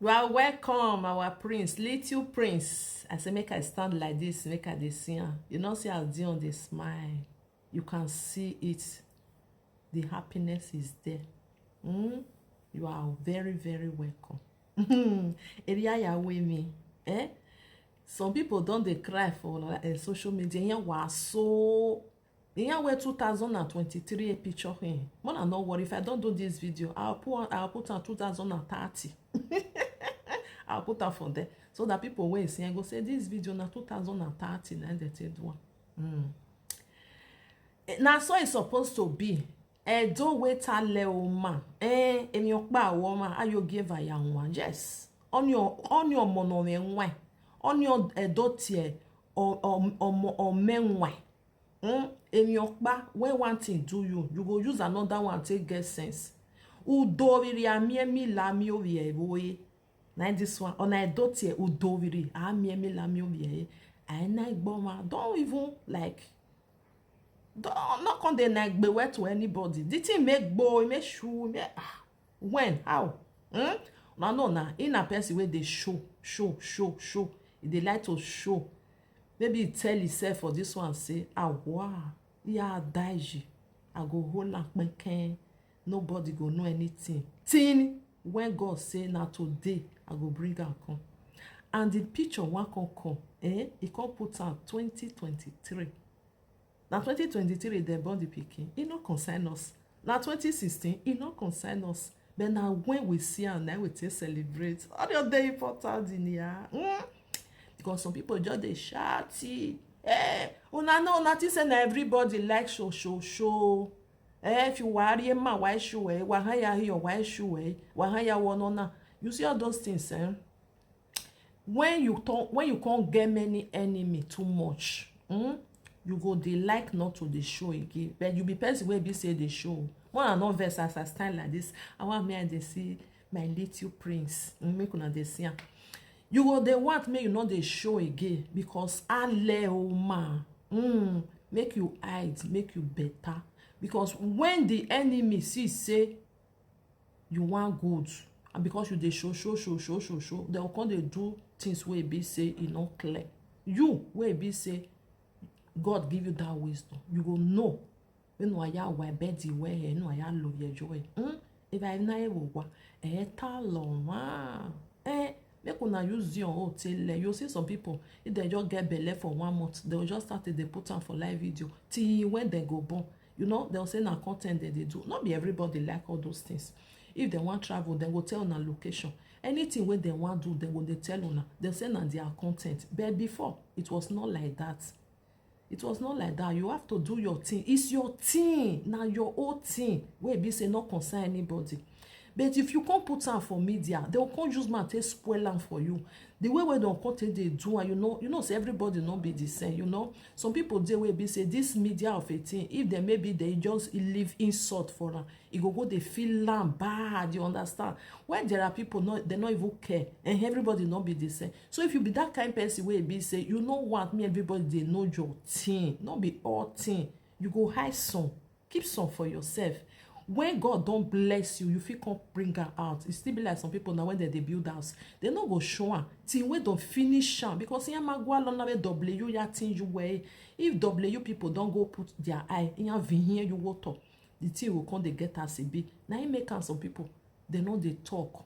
You are welcome, our prince, little prince. I say, make I stand like this, make I dey see am. You know, see how Dion dey smile. You can see it. The happiness is there. You are very, very welcome. Area Yahweh me. Some people don't they cry for social media. Here was so. Here where 2023 a picture here. More than not worry. If I don't do this video, I'll put on 2030. I'll put that for there so that people will see and go say this video na 2030 na the third one. Now so it's supposed to be. Do wait a little man. In your bar woman, are you give a young one? Yes. On your mono wine. On your dotier or men wine. In your bar, when one thing do you go use another one take get sense. Udoviri amiemi lami ovie boy. Na this one on I dotier udoviri amiemi lami ovie. I like bomber. Don't even like. Don't not on the neck be wet to anybody. Did he make boy, make shoe, when? How? No. In a person where they show. They like to show. Maybe he tell himself for this one, say, wow, yeah, daiji. I go hold like my can. Nobody go know anything. Tin, when God say, now today, I go bring her come. And the picture one can come, he can put out 2023. Now 2023 they born the pikin. It not concern us. Now 2016 it not concern us. But now when we see and now we take celebrate. All your day important in here. Because some people just they shouty. Una notice and everybody like show. If you worry ma why show wahaya here why show wahaya one. You see all those things, when you can't get many enemy too much. You go they like not to the show again, but you be person where be say the show. One and not verse as I stand like this. I want me and they see my little prince. Make una they see. You go they want me you know the show again because man. Make you hide, make you better. Because when the enemy see say you want good, and because you they show, they will come they do things where be say it not clear. You where be say God give you that wisdom. You go know when you are why bedi where you are love your joy. If I na ewo taloma. Make una use your hotel. You see some people if they just get belly for 1 month, they will just start they put on for live video till when they go born. You know they'll say na content that they do. Not be everybody like all those things. If they want travel, they will tell on a location. Anything where they want do, they will they tell on. They say na their content. But before it was not like that. It was not like that. You have to do your thing. It's your thing. Now your own thing. Where be say not concern anybody. But if you can't put on for media, they will come use man take spoil them for you. The way where they come take they do, and you know, say everybody not be the same. You know, some people they will be say this media of a thing. If they maybe they just live insult for them, it go they feel them bad. You understand? When there are people not they not even care, and everybody not be the same. So if you be that kind of person where be say you know what me everybody they know your thing, not be all thing. You go hide some, keep some for yourself. When God don't bless you, you feel can't bring her out. It still be like some people now when they build house, they not go show her till we don't finish her because in magua long W ya thing you way. If W people don't go put their eye in your here you water, the thing will come they get us a bit. Now you make some people they know they talk.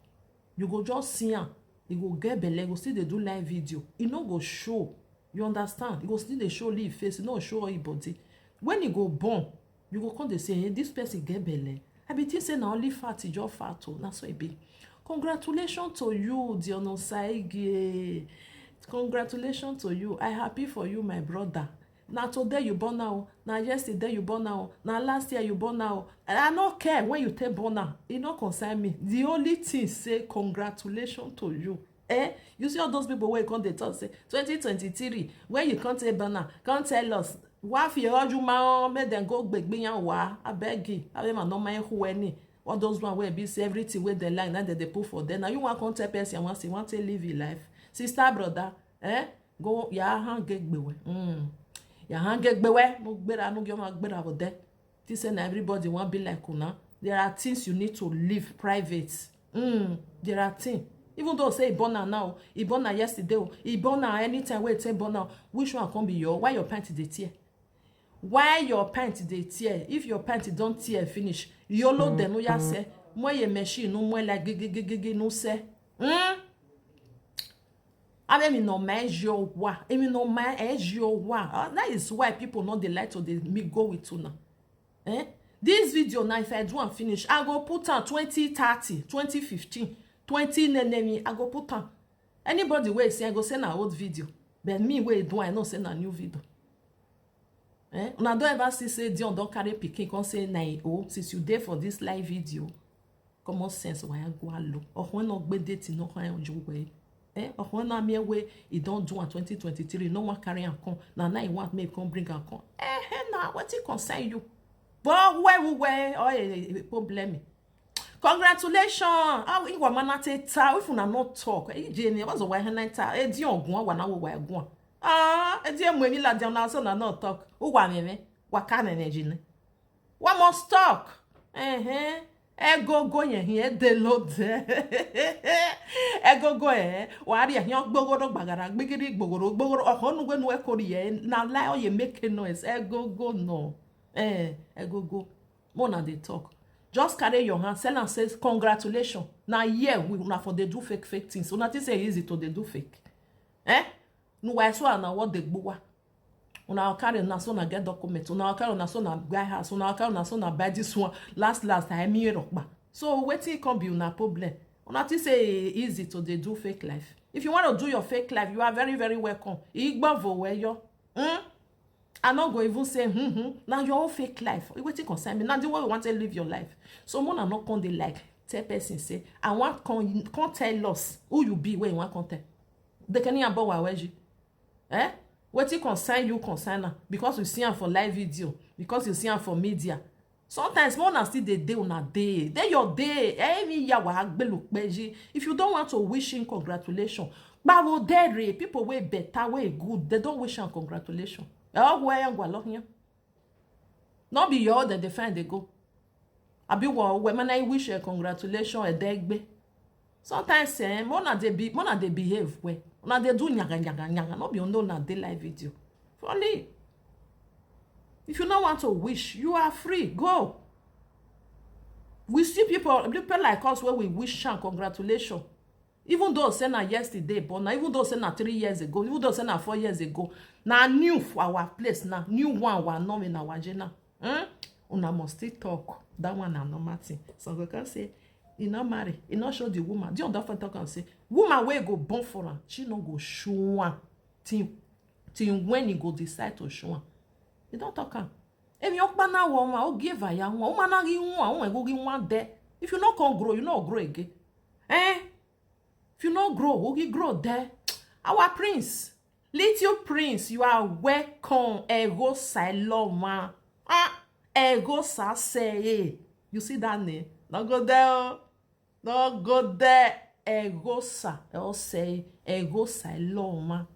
You go just see her, you go get belly, go still they do live video. It not go show. You understand? You go still they show leave face, it not show your body. When you go born. You go come they say, hey, this person get belly. I be think say na only fat is just fat. That's what it be. Congratulations to you, Dion Osagie. Congratulations to you. I happy for you, my brother. Now today you born now. Now yesterday you born now. Now last year you born now. And I don't care when you take born now. It not concern me. The only thing say congratulations to you. You see all those people where you come they talk say 2023 when you can't tell banner, can't tell us. Why if you make them go big I beg you. I am not my who any. All those one where be say everything where they like that they put for them. Now you want to person want to live your life. Sister, brother, go ya hang get bewe. Ya hang get bewe. No better no give my better about that. This and everybody want be like una. There are things you need to live private. There are things. Even though say born now, he born yesterday, he born anytime where say born now, which one can be your, why your pant dey tear? Why your pant dey tear? If your pant don't tear finish, yolo den no ya say, moi ye machine no moi like no say. I mean no measure wa. I mean no measure wa. That is why people know the light of the me go with tuna. This video now, if I do and finish, I go put on 2030, 2015, 20 I go put on. Anybody way say I go send an old video. But me way do I know send a new video. Una don't ever see say Dion don't carry picking can say nah oh since you there for this live video. Common sense why I go allo. Or when not be date no can you way. Or when na me way he don't do in 2023 no one carry and come. Now he want me come bring and come. Now what it concern you? But where oh problem. Congratulations. Ah we mana teta if una not talk. Jenny was why na Dion go wa na wo wa go. Dion we la Dion na so na not talk. Who wa me wa can energy ne. One must talk. Go yen here de load. Go wa ri yan gbogoro gbagara gbigiri gbogoro ohonu we no e kori ye na lie o ye make noise. Go no. Go. More na dey talk. Just carry your hand, sell and say congratulations. Now yeah, we na for they do fake things. So nothing say easy to they do fake. No why so na what they gbowa. Una carry na so na get document. Una carry na so na buy house. Una carry na so na buy this one. Last I me rockba. So wetin come be una problem. Una think say easy to they do fake life. If you want to do your fake life, you are very very welcome. Igbo where you. I'm not going to even say, now your own fake life. What it concern me? Now the way you want to live your life. So more are not going to like tell person say, I want can't tell us who you be where you want content. They can hear about waji. What it concern you concern now? Because you see them for live video, because you see them for media. Sometimes more than still the day on a day. Then your day, if you don't want to wish him congratulations, but people way better, way good, they don't wish him congratulations. Not be your the defend they go. I be when I wish a congratulations a degbe. Sometimes more they behave way. Now they do nyaga. Not be on no day live video. Only if you don't want to wish, you are free. Go. We see people like us where we wish them congratulations. Even though say na yesterday, but now even though say na 3 years ago, even though say na 4 years ago, na new for our place now, new one we are not in our agenda. Una must still talk. That one na normal thing. So we can say, he not marry, he not show the woman. The other talk and say, woman wey go born for her, she no go show her till when he go decide to show her. He don't talk am. If you na woman, o give her ya one, woman na give one, go give one there. If you not can grow, you not grow again. If you not grow, we grow there. Our prince, little prince, you are welcome. Ego Saloma. Ego Sase. You see that name? Not go there. Not go there. Ego Sa. I'll say Ego Saloma.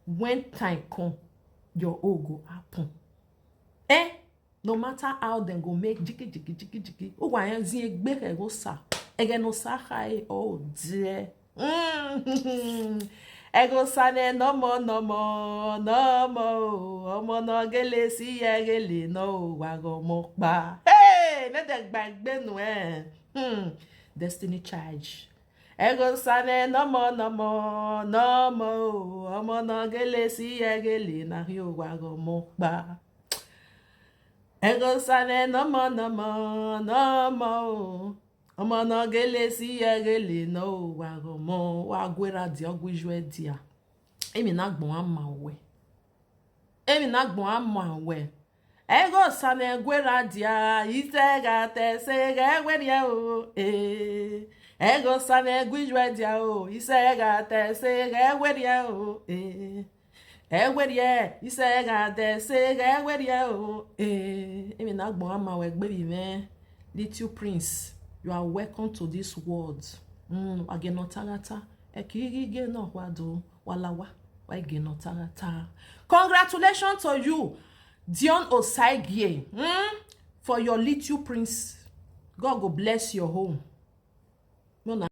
When time come, your own go happen. No matter how they go make jiki. Oh, why is he big Ego Sa? Again, no sahai, oh dear. Ego sane no more. Omo no gele si gele no wago mokba. Hey, let that back benu Destiny charge. Ego sane no more. Omo no gele si gele na yo wago mokba. Ego sane no more. Omo no gele si gele no wagomo wa gwera di ogwijwe dia. Emi na gbon amawe. Ego sane gwera dia isega te se gweria o. Ego sane gwijwe dia o isega te se gweria o. Egweria isega te se gweria o. Emi na gbon amawe gbe bi me. Little prince, you are welcome to this world. Agenotarata. Ekirige no wado walawa. Wagenotarata. Congratulations to you, Dion Osagie, for your little prince. God will bless your home.